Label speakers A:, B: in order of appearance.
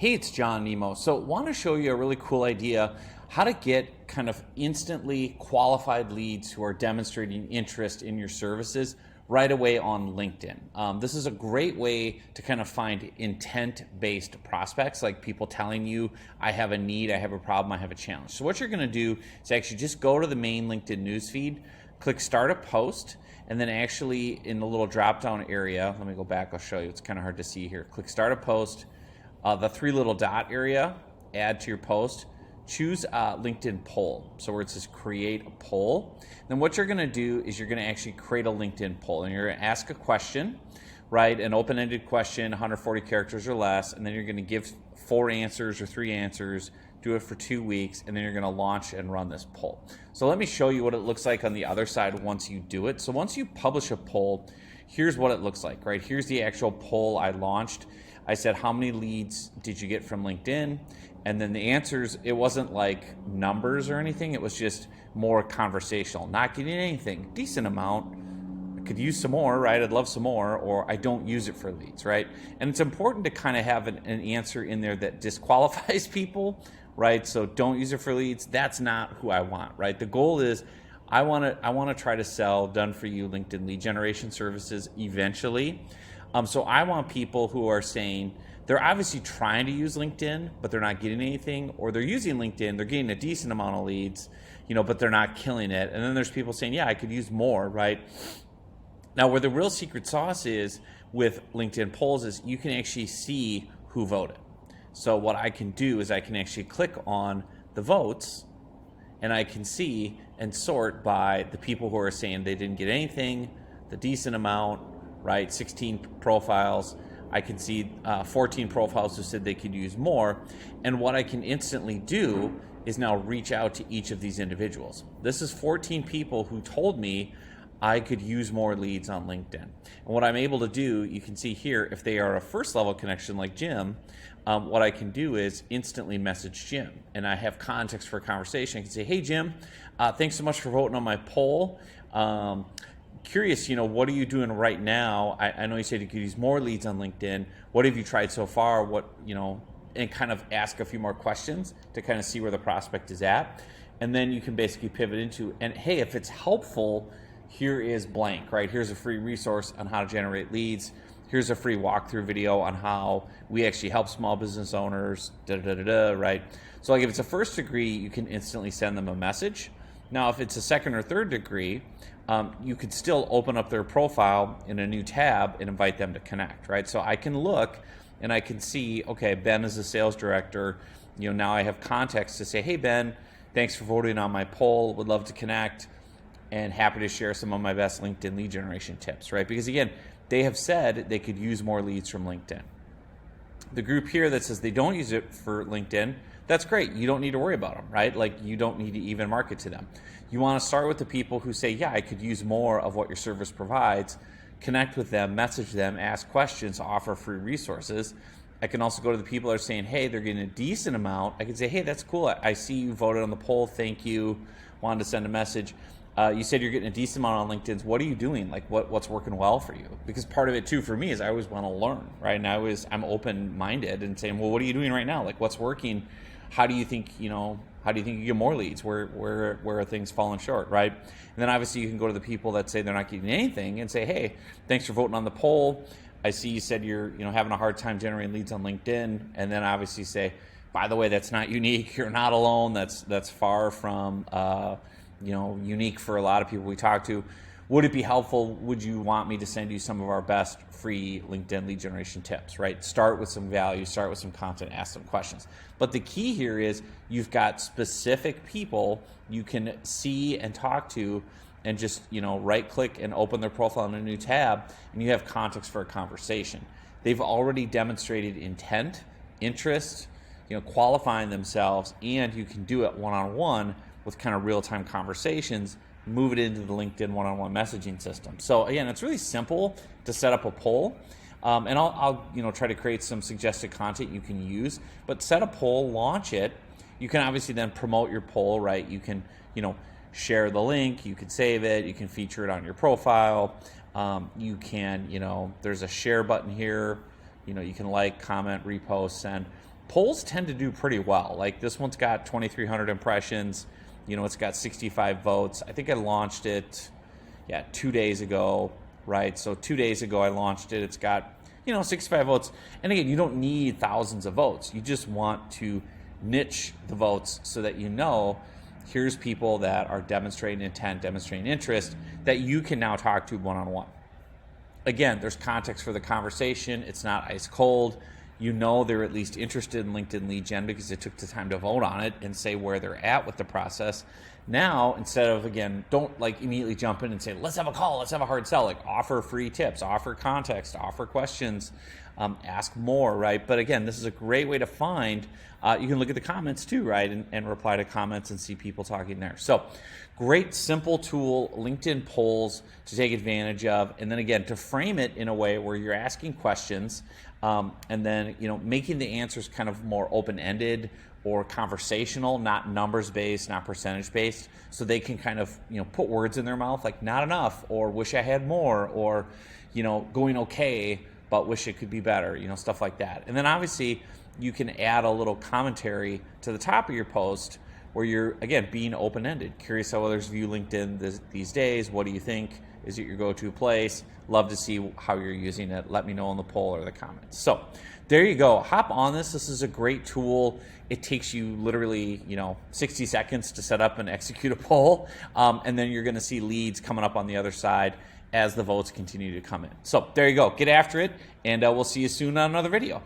A: Hey, it's John Nemo. So want to show you a really cool idea how to get kind of instantly qualified leads who are demonstrating interest in your services right away on LinkedIn. This is a great way to kind of find intent-based prospects, like people telling you, I have a need, I have a problem, I have a challenge. So what you're going to do is actually just go to the main LinkedIn newsfeed, click Start a Post, and then actually in the little drop-down area, let me go back, I'll show you, it's kind of hard to see here. Click Start a Post. The three little dot area, add to your post, choose LinkedIn poll. So where it says create a poll. Then what you're gonna do is you're gonna actually create a LinkedIn poll, and you're gonna ask a question, right? An open-ended question, 140 characters or less, and then you're gonna give 4 answers or 3 answers, do it for 2 weeks, and then you're gonna launch and run this poll. So let me show you what it looks like on the other side once you do it. So once you publish a poll, here's what it looks like, right? Here's the actual poll I launched. I said, how many leads did you get from LinkedIn? And then the answers, it wasn't like numbers or anything. It was just more conversational, not getting anything, decent amount. I could use some more, right? I'd love some more, or I don't use it for leads, right? And it's important to kind of have an answer in there that disqualifies people, right? So don't use it for leads. That's not who I want, right? The goal is I want to try to sell done for you LinkedIn lead generation services eventually. So I want people who are saying they're obviously trying to use LinkedIn, but they're not getting anything, or they're using LinkedIn, they're getting a decent amount of leads, but they're not killing it. And then there's people saying, yeah, I could use more, right? Now, where the real secret sauce is with LinkedIn polls is you can actually see who voted. So what I can do is I can actually click on the votes, and I can see and sort by the people who are saying they didn't get anything, the decent amount, right? 16 profiles. I can see 14 profiles who said they could use more. And what I can instantly do is now reach out to each of these individuals. This is 14 people who told me I could use more leads on LinkedIn. And what I'm able to do, you can see here, if they are a first level connection like Jim, what I can do is instantly message Jim. And I have context for a conversation. I can say, hey, Jim, thanks so much for voting on my poll. Curious, what are you doing right now? I know you said you could use more leads on LinkedIn. What have you tried so far? And kind of ask a few more questions to kind of see where the prospect is at. And then you can basically pivot into, and hey, if it's helpful, here is blank, right? Here's a free resource on how to generate leads. Here's a free walkthrough video on how we actually help small business owners, right? So like if it's a first degree, you can instantly send them a message. Now, if it's a second or third degree, you could still open up their profile in a new tab and invite them to connect, right? So I can look and I can see, okay, Ben is a sales director. Now I have context to say, hey, Ben, thanks for voting on my poll. Would love to connect and happy to share some of my best LinkedIn lead generation tips, right? Because again, they have said they could use more leads from LinkedIn. The group here that says they don't use it for LinkedIn, that's great. You don't need to worry about them, right? Like you don't need to even market to them. You want to start with the people who say, yeah, I could use more of what your service provides, connect with them, message them, ask questions, offer free resources. I can also go to the people that are saying, hey, they're getting a decent amount. I can say, hey, that's cool. I see you voted on the poll. Thank you. Wanted to send a message. You said you're getting a decent amount on LinkedIn. What are you doing? Like what's working well for you? Because part of it too for me is I always want to learn, right? And I'm open-minded and saying, well, what are you doing right now? Like what's working? How do you think you get more leads? Where are things falling short, right? And then obviously you can go to the people that say they're not getting anything and say, hey, thanks for voting on the poll. I see you said you're having a hard time generating leads on LinkedIn. And then obviously say, by the way, that's not unique. You're not alone. That's far from unique for a lot of people we talk to. Would it be helpful? Would you want me to send you some of our best free LinkedIn lead generation tips, right? Start with some value, start with some content, ask some questions. But the key here is you've got specific people you can see and talk to and just, right click and open their profile in a new tab, and you have context for a conversation. They've already demonstrated intent, interest, qualifying themselves, and you can do it one-on-one with kind of real-time conversations, move it into the LinkedIn one-on-one messaging system. So again, it's really simple to set up a poll, and I'll try to create some suggested content you can use. But set a poll, launch it. You can obviously then promote your poll, right? You can share the link, you can save it, you can feature it on your profile. You can there's a share button here. You can like, comment, repost, send. polls tend to do pretty well. Like this one's got 2,300 impressions. You know, it's got 65 votes. I think I launched it, 2 days ago, right? So 2 days ago I launched it. It's got, 65 votes. And again, you don't need thousands of votes. You just want to niche the votes so that here's people that are demonstrating intent, demonstrating interest that you can now talk to one-on-one. Again, there's context for the conversation. It's not ice cold. They're at least interested in LinkedIn lead gen because they took the time to vote on it and say where they're at with the process. Now, instead of, again, don't immediately jump in and say, let's have a call, let's have a hard sell. Offer free tips, offer context, offer questions, ask more, right? But again, this is a great way to find, you can look at the comments too, right? And reply to comments and see people talking there. So great, simple tool, LinkedIn polls to take advantage of. And then again, to frame it in a way where you're asking questions and then, making the answers kind of more open-ended or conversational, not numbers-based, not percentage-based, so they can kind of, put words in their mouth like not enough, or wish I had more, or, going okay, but wish it could be better, stuff like that. And then obviously you can add a little commentary to the top of your post where you're, again, being open-ended. Curious how others view LinkedIn these days. What do you think? Is it your go-to place? Love to see how you're using it. Let me know in the poll or the comments. So there you go. Hop on this. This is a great tool. It takes you literally, 60 seconds to set up and execute a poll. And then you're going to see leads coming up on the other side as the votes continue to come in. So there you go. Get after it. And we'll see you soon on another video.